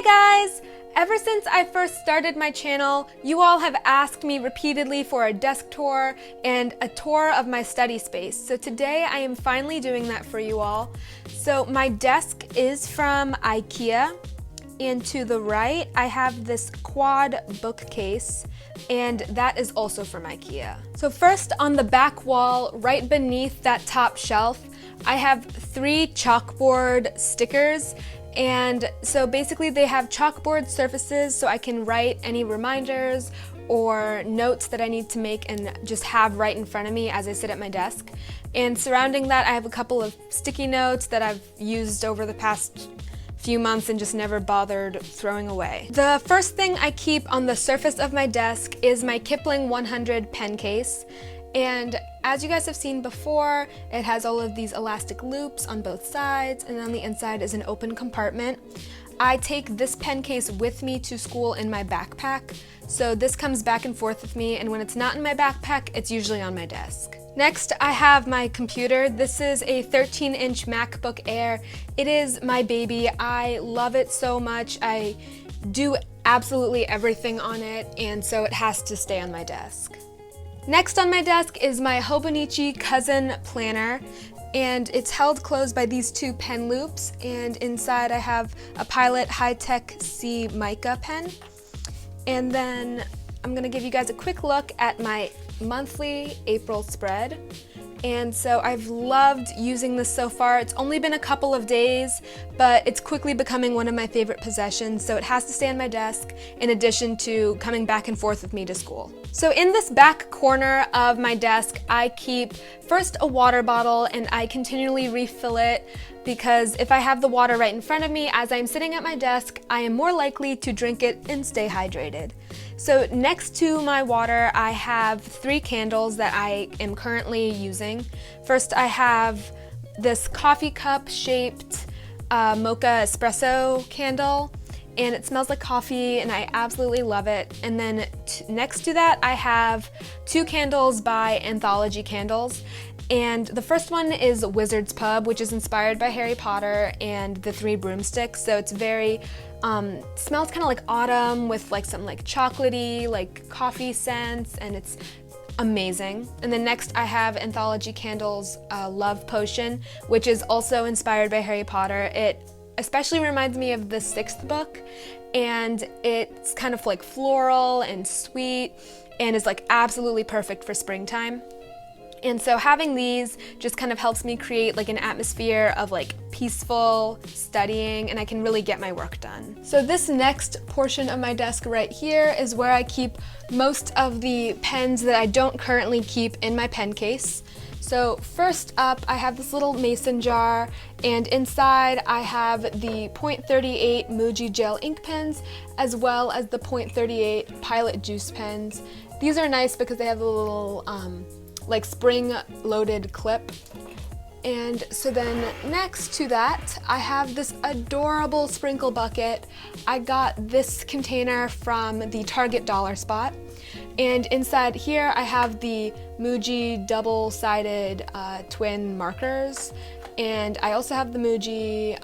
guys! Ever since I first started my channel, you all have asked me repeatedly for a desk tour and a tour of my study space. So today I am finally doing that for you all. So my desk is from IKEA, and to the right I have this quad bookcase, and that is also from IKEA. So first, on the back wall, right beneath that top shelf, I have 3 chalkboard stickers. And so basically they have chalkboard surfaces so I can write any reminders or notes that I need to make and just have right in front of me as I sit at my desk. And surrounding that, I have a couple of sticky notes that I've used over the past few months and just never bothered throwing away. The first thing I keep on the surface of my desk is my Kipling 100 pen case. And as you guys have seen before, it has all of these elastic loops on both sides, and on the inside is an open compartment. I take this pen case with me to school in my backpack, so this comes back and forth with me, and when it's not in my backpack, it's usually on my desk. Next, I have my computer. This is a 13-inch MacBook Air. It is my baby. I love it so much. I do absolutely everything on it, and so it has to stay on my desk. Next on my desk is my Hobonichi Cousin planner, and it's held closed by these 2 pen loops, and inside I have a Pilot High-Tech C mica pen. And then I'm gonna give you guys a quick look at my monthly April spread. And so I've loved using this so far. It's only been a couple of days, but it's quickly becoming one of my favorite possessions, so it has to stay on my desk in addition to coming back and forth with me to school. So in this back corner of my desk, I keep first a water bottle, and I continually refill it because if I have the water right in front of me as I'm sitting at my desk, I am more likely to drink it and stay hydrated. So next to my water, I have 3 candles that I am currently using. First, I have this coffee cup shaped mocha espresso candle, and it smells like coffee and I absolutely love it. And then next to that, I have 2 candles by Anthology Candles. And the first one is Wizard's Pub, which is inspired by Harry Potter and the 3 broomsticks. So it's very, smells kind of like autumn with like some like chocolatey, like coffee scents, and it's amazing. And then next I have Anthology Candles Love Potion, which is also inspired by Harry Potter. It especially reminds me of the 6th book, and it's kind of like floral and sweet and is like absolutely perfect for springtime. And so having these just kind of helps me create like an atmosphere of like peaceful studying, and I can really get my work done. So this next portion of my desk right here is where I keep most of the pens that I don't currently keep in my pen case. So first up, I have this little mason jar, and inside I have the .38 Muji gel ink pens, as well as the .38 Pilot juice pens. These are nice because they have a little like spring-loaded clip. And so then next to that, I have this adorable sprinkle bucket. I got this container from the Target dollar spot. And inside here, I have the Muji double-sided twin markers. And I also have the Muji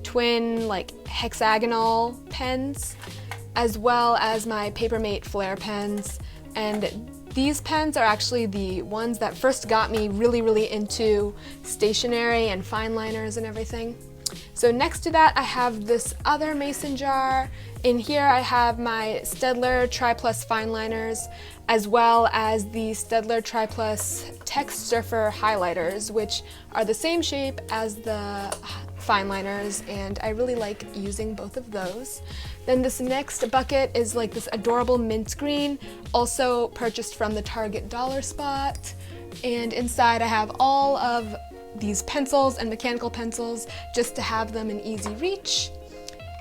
twin like hexagonal pens, as well as my Papermate Flare pens. And these pens are actually the ones that first got me really into stationery and fine liners and everything. So next to that, I have this other mason jar. In here I have my Staedtler Tri-Plus fine liners, as well as the Staedtler Tri-Plus Text Surfer highlighters, which are the same shape as the fine liners, and I really like using both of those. Then this next bucket is like this adorable mint green, also purchased from the Target dollar spot. And inside I have all of these pencils and mechanical pencils just to have them in easy reach.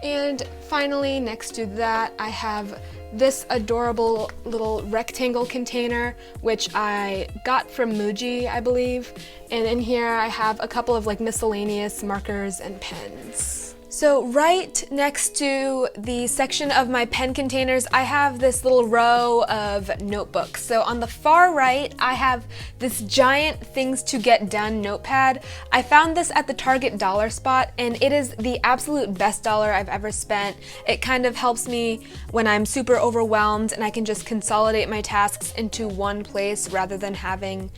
And finally, next to that, I have this adorable little rectangle container, which I got from Muji, I believe. And in here I have a couple of like miscellaneous markers and pens. So right next to the section of my pen containers, I have this little row of notebooks. So on the far right, I have this giant things to get done notepad. I found this at the Target dollar spot, and it is the absolute best dollar I've ever spent. It kind of helps me when I'm super overwhelmed and I can just consolidate my tasks into one place rather than having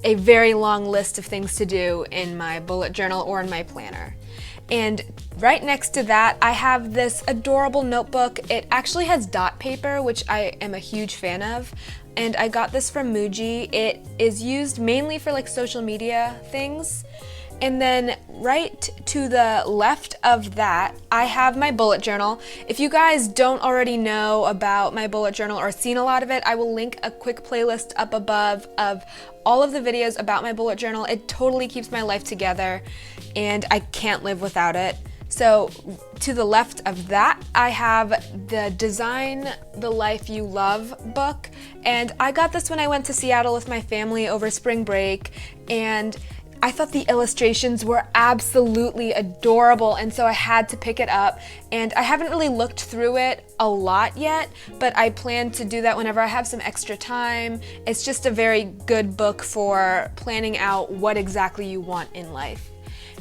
a very long list of things to do in my bullet journal or in my planner. And right next to that, I have this adorable notebook. It actually has dot paper, which I am a huge fan of. And I got this from Muji. It is used mainly for like social media things. And then right to the left of that, I have my bullet journal. If you guys don't already know about my bullet journal or seen a lot of it, I will link a quick playlist up above of all of the videos about my bullet journal. It totally keeps my life together and I can't live without it. So to the left of that, I have the Design the Life You Love book. And I got this when I went to Seattle with my family over spring break, and I thought the illustrations were absolutely adorable, and so I had to pick it up. And I haven't really looked through it a lot yet, but I plan to do that whenever I have some extra time. It's just a very good book for planning out what exactly you want in life.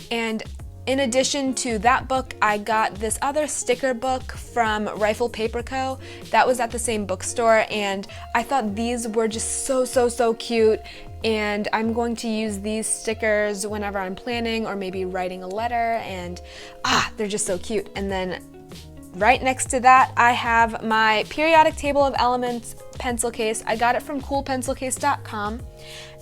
And in addition to that book, I got this other sticker book from Rifle Paper Co. that was at the same bookstore, and I thought these were just so cute, and I'm going to use these stickers whenever I'm planning or maybe writing a letter, and they're just so cute. And then right next to that, I have my periodic table of elements pencil case. I got it from coolpencilcase.com,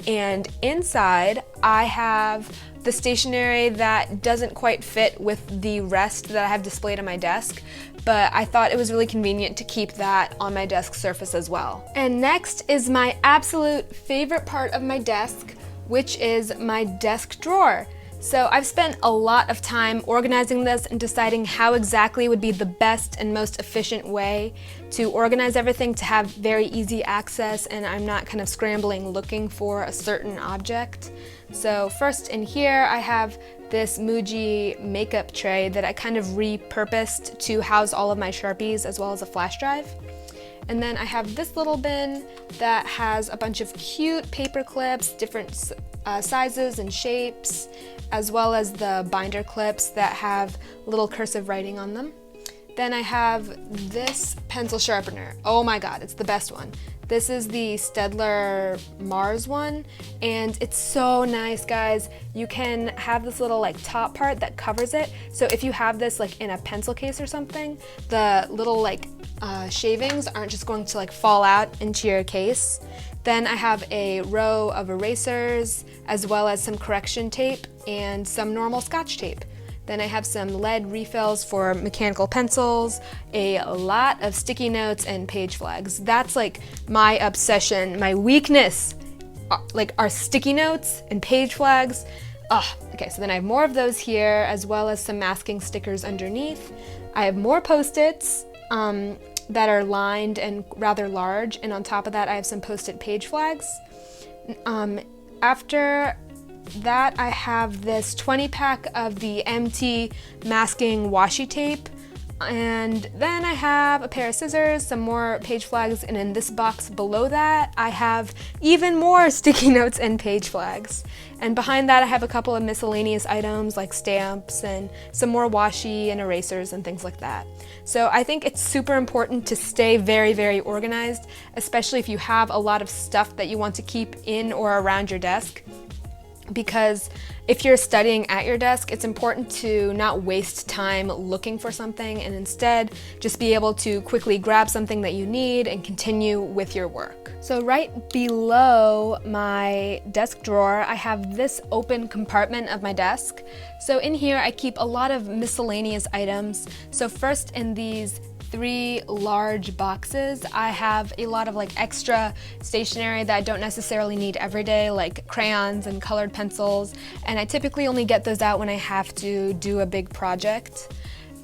and inside I have the stationery that doesn't quite fit with the rest that I have displayed on my desk, but I thought it was really convenient to keep that on my desk surface as well. And next is my absolute favorite part of my desk, which is my desk drawer. So I've spent a lot of time organizing this and deciding how exactly would be the best and most efficient way to organize everything to have very easy access, and I'm not kind of scrambling looking for a certain object. So first in here I have this Muji makeup tray that I kind of repurposed to house all of my Sharpies as well as a flash drive. And then I have this little bin that has a bunch of cute paper clips, different sizes and shapes, as well as the binder clips that have little cursive writing on them. Then I have this pencil sharpener. Oh my god, it's the best one. This is the Staedtler Mars one, and it's so nice, guys. You can have this little like top part that covers it, so if you have this like in a pencil case or something, the little like shavings aren't just going to like fall out into your case. Then I have a row of erasers, as well as some correction tape and some normal Scotch tape. Then I have some lead refills for mechanical pencils, a lot of sticky notes and page flags. That's like my obsession, my weakness, like our sticky notes and page flags. Okay, so then I have more of those here, as well as some masking stickers underneath. I have more Post-its that are lined and rather large, and on top of that I have some Post-it page flags. After that, I have this 20-pack of the MT masking washi tape, and then I have a pair of scissors, some more page flags, and in this box below that I have even more sticky notes and page flags. And behind that I have a couple of miscellaneous items like stamps and some more washi and erasers and things like that. So I think it's super important to stay very organized, especially if you have a lot of stuff that you want to keep in or around your desk. Because if you're studying at your desk, it's important to not waste time looking for something and instead just be able to quickly grab something that you need and continue with your work. So right below my desk drawer, I have this open compartment of my desk. So in here I keep a lot of miscellaneous items. So first, in these 3 large boxes, I have a lot of like extra stationery that I don't necessarily need every day, like crayons and colored pencils, and I typically only get those out when I have to do a big project.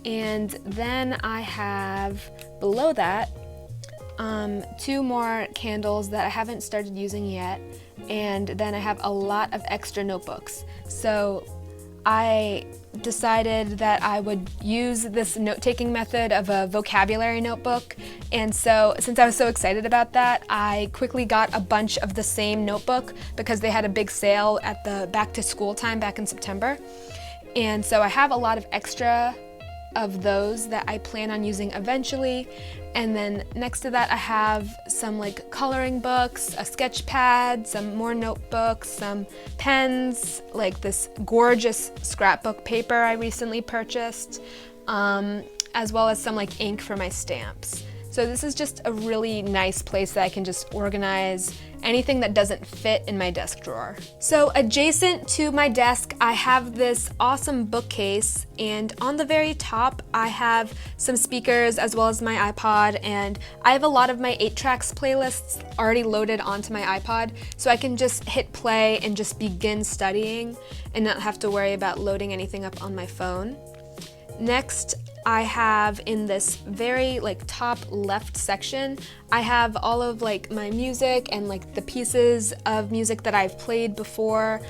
And then I have below that 2 more candles that I haven't started using yet, and then I have a lot of extra notebooks. So I decided that I would use this note-taking method of a vocabulary notebook, and so since I was so excited about that, I quickly got a bunch of the same notebook because they had a big sale at the back to school time back in September. And so I have a lot of extra of those that I plan on using eventually. And then next to that I have some like coloring books, a sketch pad, some more notebooks, some pens, like this gorgeous scrapbook paper I recently purchased, as well as some like ink for my stamps. So this is just a really nice place that I can just organize anything that doesn't fit in my desk drawer. So adjacent to my desk, I have this awesome bookcase, and on the very top, I have some speakers as well as my iPod, and I have a lot of my 8-tracks playlists already loaded onto my iPod, so I can just hit play and just begin studying and not have to worry about loading anything up on my phone. Next, I have in this very like top left section, I have all of like my music and like the pieces of music that I've played before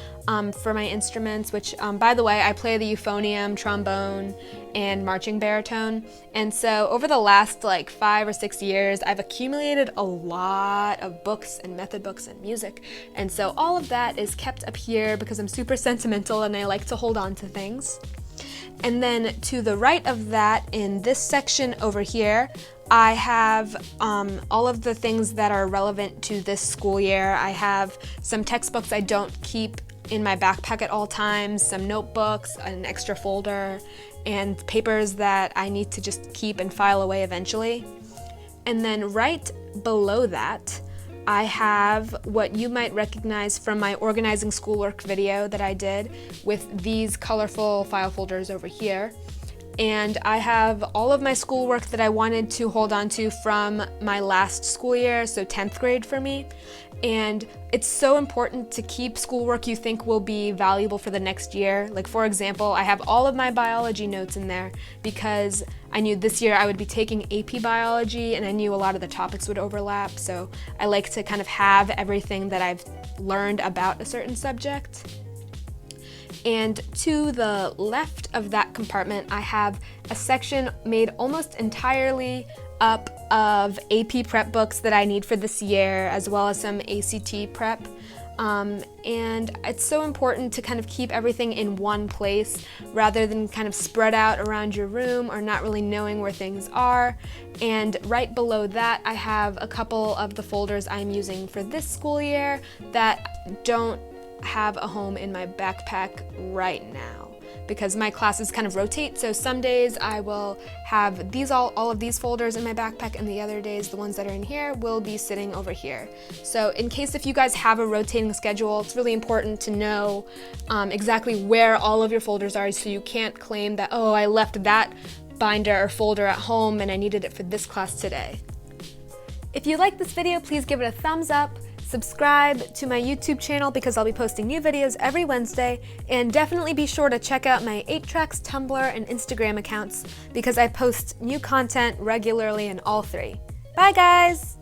for my instruments, which by the way, I play the euphonium, trombone, and marching baritone. And so over the last like 5 or 6 years, I've accumulated a lot of books and method books and music. And so all of that is kept up here because I'm super sentimental and I like to hold on to things. And then to the right of that, in this section over here, I have all of the things that are relevant to this school year. I have some textbooks I don't keep in my backpack at all times, some notebooks, an extra folder, and papers that I need to just keep and file away eventually. And then right below that, I have what you might recognize from my organizing schoolwork video that I did with these colorful file folders over here. And I have all of my schoolwork that I wanted to hold on to from my last school year, so 10th grade for me. And it's so important to keep schoolwork you think will be valuable for the next year. Like for example, I have all of my biology notes in there because I knew this year I would be taking AP biology and I knew a lot of the topics would overlap. So I like to kind of have everything that I've learned about a certain subject. And to the left of that compartment, I have a section made almost entirely up of AP prep books that I need for this year, as well as some ACT prep. And it's so important to kind of keep everything in one place rather than kind of spread out around your room or not really knowing where things are. And right below that, I have a couple of the folders I'm using for this school year that don't have a home in my backpack right now because my classes kind of rotate. So some days I will have these all of these folders in my backpack, and the other days the ones that are in here will be sitting over here. So in case if you guys have a rotating schedule, it's really important to know exactly where all of your folders are, so you can't claim that, oh, I left that binder or folder at home and I needed it for this class today. If you like this video, please give it a thumbs up. Subscribe to my YouTube channel because I'll be posting new videos every Wednesday, and definitely be sure to check out my 8-Tracks, Tumblr, and Instagram accounts because I post new content regularly in all three. Bye guys!